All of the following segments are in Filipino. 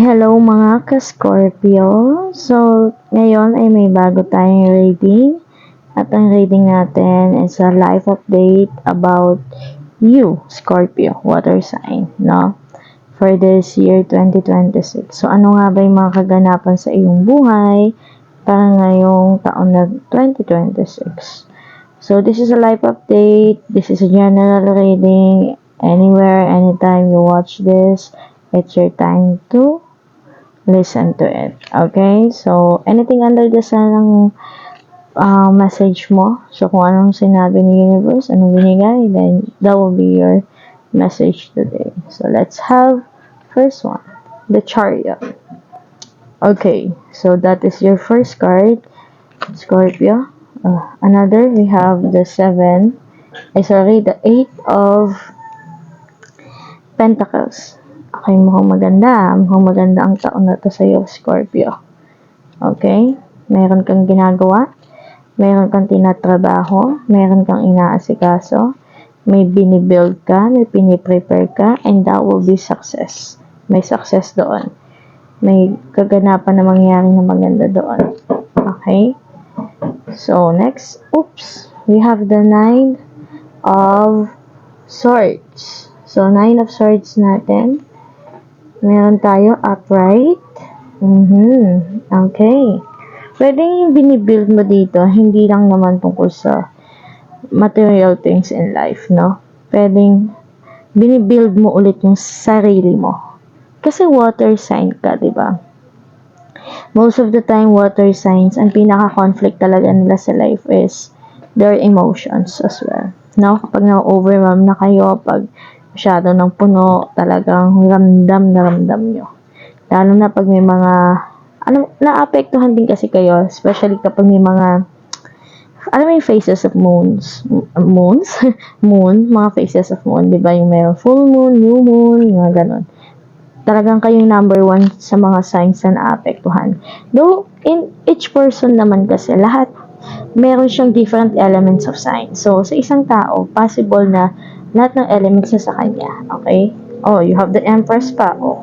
Hello mga ka-Scorpio. So, ngayon ay may bago tayong reading. At ang reading natin is a life update about you, Scorpio, water sign, no? For this year 2026. So, ano nga ba yung mga kaganapan sa iyong buhay para ngayong taon na 2026? So, this is a life update. This is a general reading. Anywhere, anytime you watch this, it's your time to listen to it. Okay? So, anything under the sun ang message mo. So, kung anong sinabi ni universe, anong binigay, then that will be your message today. So, let's have first one, the Chariot. Okay, so that is your first card, Scorpio. Another, we have the the Eight of Pentacles. Okay, mukhang maganda. Mukhang maganda ang taon na to sa iyo, Scorpio. Okay? Meron kang ginagawa, meron kang tinatrabaho, meron kang inaasikaso, may binibuild ka, may piniprepare ka, and that will be success. May success doon. May kaganapan na mangyari na maganda doon. Okay? So, next, we have the Nine of Swords. So, Nine of Swords natin. Meron tayo upright. Okay. Pwede yung binibuild mo dito, hindi lang naman tungkol sa material things in life, no? Pwedeng binibuild mo ulit yung sarili mo. Kasi water sign ka, di ba? Most of the time, water signs, ang pinaka-conflict talaga nila sa life is their emotions as well. No? Kapag na-overwhelm na kayo, pag masyado ng puno, talagang ramdam na ramdam nyo. Lalo na pag may mga, naapektuhan din kasi kayo, especially kapag may mga, yung faces of moons? Moon, mga faces of moon, di ba? Yung may full moon, new moon, mga ganon. Talagang kayong number one sa mga signs na naapektuhan. Though, in each person naman kasi, meron siyang different elements of signs. So, sa isang tao, possible na lahat ng elements na sa kanya. Okay? Oh, you have the Empress pa. Oh,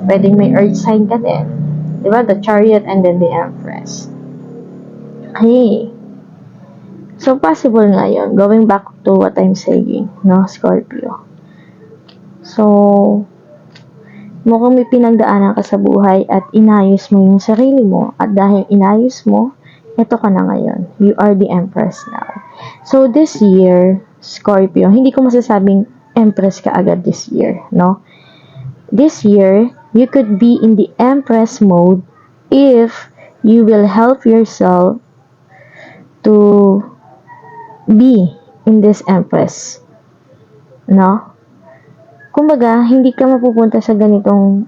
pwedeng may Earth sign ka din. Diba? The Chariot and then the Empress. Okay. So, possible nga yun. Going back to what I'm saying, no, Scorpio. So, mukhang may pinagdaanan ka sa buhay at inayos mo yung sarili mo. At dahil inayos mo, eto ka na ngayon. You are the Empress now. So, this year, Scorpio, hindi ko masasabing Empress ka agad this year, no? This year, you could be in the Empress mode if you will help yourself to be in this Empress, no? Kumbaga, hindi ka mapupunta sa ganitong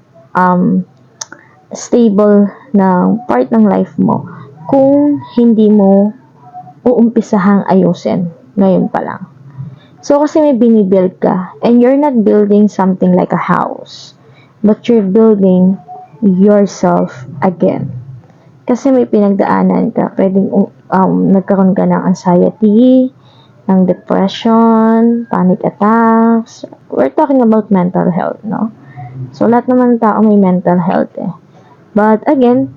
stable na part ng life mo kung hindi mo uumpisahang ayusin ngayon pa lang. So, kasi may binibuild ka and you're not building something like a house, but you're building yourself again. Kasi may pinagdaanan ka, pwedeng nagkaroon ka ng anxiety, ng depression, panic attacks. We're talking about mental health, no? So, lahat naman ng tao may mental health eh. But again,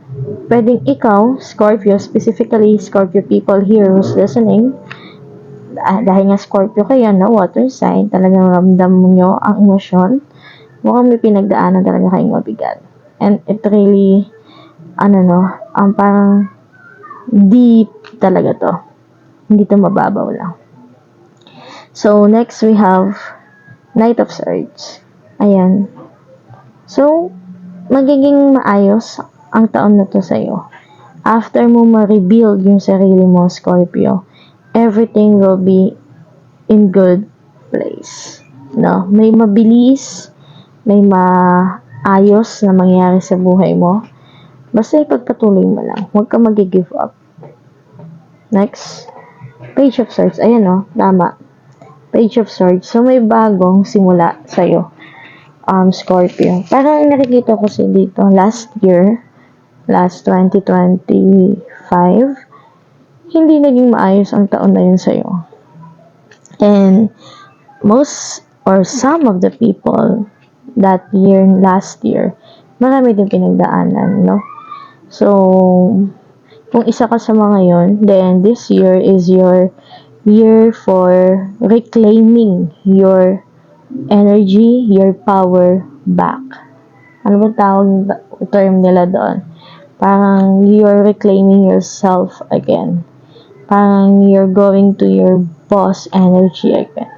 pwedeng ikaw, Scorpio, specifically Scorpio people here who's listening, dahil nga Scorpio kayo, no, water sign, talagang ramdam nyo ang emosyon, mukhang may pinagdaanan talaga kayong mabigat. And it really, parang deep talaga to. Hindi to mababaw lang. So, next we have Knight of Swords. Ayan. So, magiging maayos ang taon na to sa'yo. After mo ma-rebuild yung sarili mo, Scorpio, everything will be in good place. No? May mabilis, may maayos na mangyari sa buhay mo. Basta ipagpatuloy mo lang. Huwag ka mag-give up. Next, Page of Swords. Ayan o, tama. Page of Swords. So, may bagong simula sa'yo, Scorpio. Parang nakikita ko kasi dito, last 2025, hindi naging maayos ang taon na yun sa'yo. And most or some of the people last year, marami din pinagdaanan, no? So, kung isa ka sa mga yon, then this year is your year for reclaiming your energy, your power back. Ano ba tawag term nila doon? Parang you're reclaiming yourself again. Parang you're going to your boss energy again.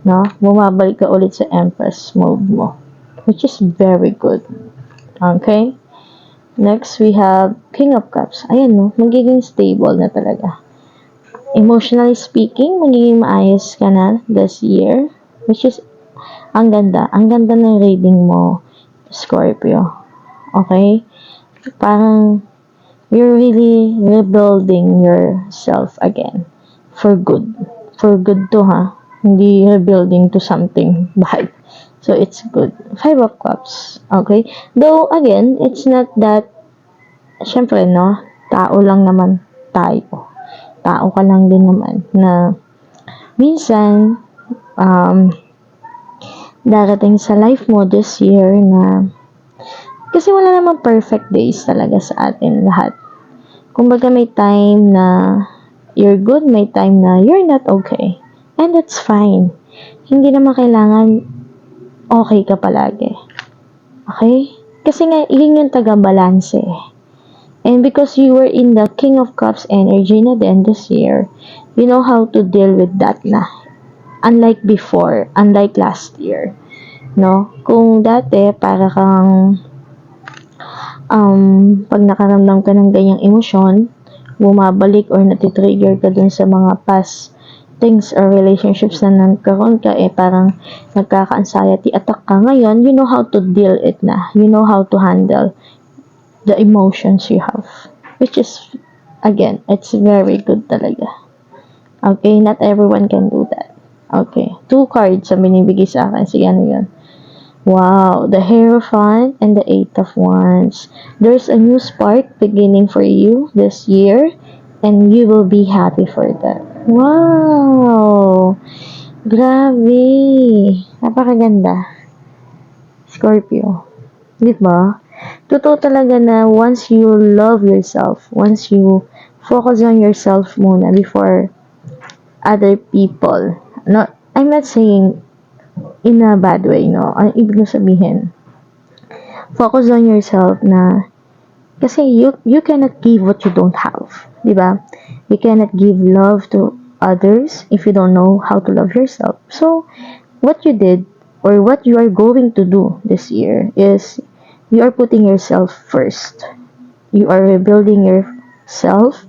No? Bumabalik ka ulit sa Empress mode mo. Which is very good. Okay? Next, we have King of Cups. Ayan, no? Magiging stable na talaga. Emotionally speaking, magiging maayos ka na this year. Which is, ang ganda. Ang ganda ng reading mo, Scorpio. Okay? Parang, you're really rebuilding yourself again. For good. For good to, ha? Hindi rebuilding to something bad. So, it's good. 5 of Cups. Okay? Though, again, it's not that, syempre, no? Tao lang naman tayo. Tao ka lang din naman na minsan, darating sa life mo this year na kasi wala namang perfect days talaga sa atin lahat. Kumbaga may time na you're good, may time na you're not okay. And that's fine. Hindi naman kailangan okay ka palagi. Okay? Kasi nga, yun yung taga-balance eh. And because you were in the King of Cups energy na din this year, you know how to deal with that na. Unlike before, unlike last year. No? Kung dati, para kang pag nakaramdam ka ng ganyang emosyon, bumabalik or natitrigger ka dun sa mga past things or relationships na nagkaroon ka, parang nagkaka-anxiety attack ka ngayon, you know how to deal it na. You know how to handle the emotions you have. Which is, again, it's very good talaga. Okay? Not everyone can do that. Okay. 2 cards ang binibigay sa akin. Sige, ano yun? Wow, the Hierophant and the 8 of Wands. There's a new spark beginning for you this year, and you will be happy for that. Wow! Grabe! Napakaganda. Scorpio. Di ba? Totoo talaga na once you love yourself, once you focus on yourself muna before other people. No, I'm not saying in a bad way, no? Ang ibig ko sabihin, focus on yourself na kasi you cannot give what you don't have, di ba? You cannot give love to others if you don't know how to love yourself. So, what you did or what you are going to do this year is you are putting yourself first. You are rebuilding yourself.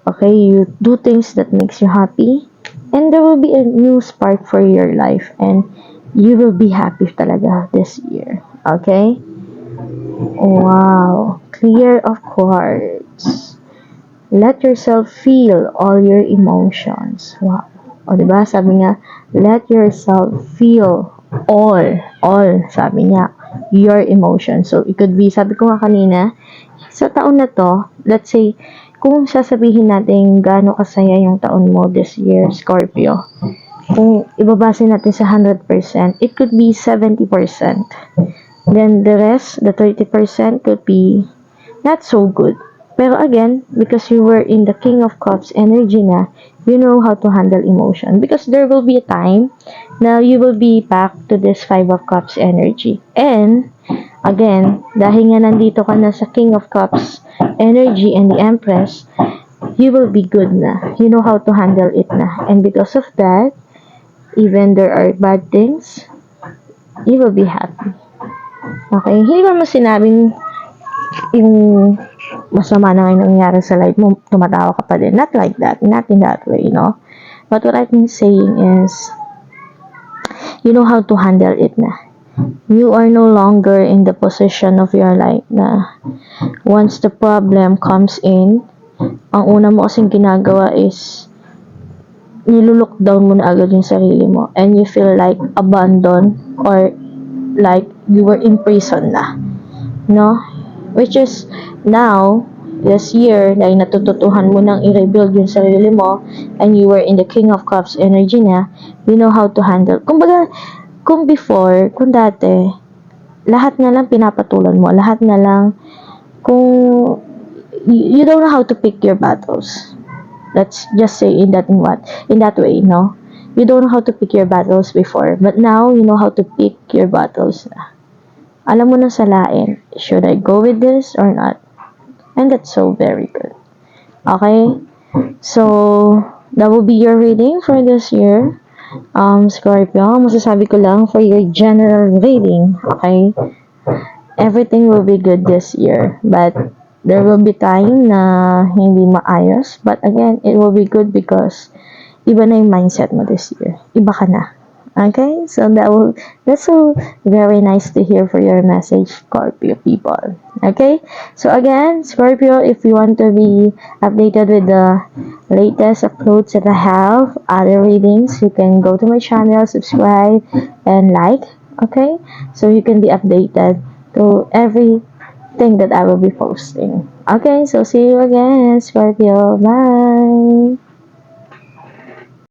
Okay, you do things that makes you happy, and there will be a new spark for your life, and you will be happy talaga this year. Okay? Wow. Clear of cards. Let yourself feel all your emotions. Wow. O, diba? Sabi nga, let yourself feel all, sabi niya, your emotions. So, it could be, sabi ko nga kanina, sa taon na to, let's say, kung sasabihin natin gaano kasaya yung taon mo this year, Scorpio, kung ibabase natin sa 100%, it could be 70%. Then the rest, the 30% could be not so good. Pero again, because you were in the King of Cups energy na, you know how to handle emotion. Because there will be a time na you will be back to this 5 of Cups energy. And, again, dahil nga nandito ka na sa King of Cups energy and the Empress, you will be good na. You know how to handle it na. And because of that, even there are bad things, you will be happy. Okay? Hindi ba sinabing yung masama na ngayon nangyari sa life mo, tumatawa ka pa din. Not like that. Not in that way, you know? But what I've been saying is, you know how to handle it na. You are no longer in the position of your life na once the problem comes in, ang una mo kasing ginagawa is nilulook down mo na agad yung sarili mo and you feel like abandoned or like you were in prison na. No? Which is now, this year, dahil natututuhan mo nang i-rebuild yung sarili mo and you were in the King of Cups energy na, you know how to handle. Kumbaga, kung before, kung dati, lahat na lang pinapatulan mo, lahat na lang, kung you don't know how to pick your battles. Let's just say in that way, no? You don't know how to pick your battles before, but now you know how to pick your battles. Alam mo na salain, should I go with this or not? And that's so very good. Okay? So, that will be your reading for this year. Scorpio, masasabi ko lang for your general reading, okay? Everything will be good this year, but there will be time na hindi maayos, but again, it will be good because iba na yung mindset mo this year. Iba ka na. Okay? So that's so very nice to hear for your message, Scorpio people. Okay? So again, Scorpio, if you want to be updated with the latest uploads that I have, other readings, you can go to my channel, subscribe, and like. Okay? So you can be updated to everything that I will be posting. Okay? So see you again, Scorpio. Bye!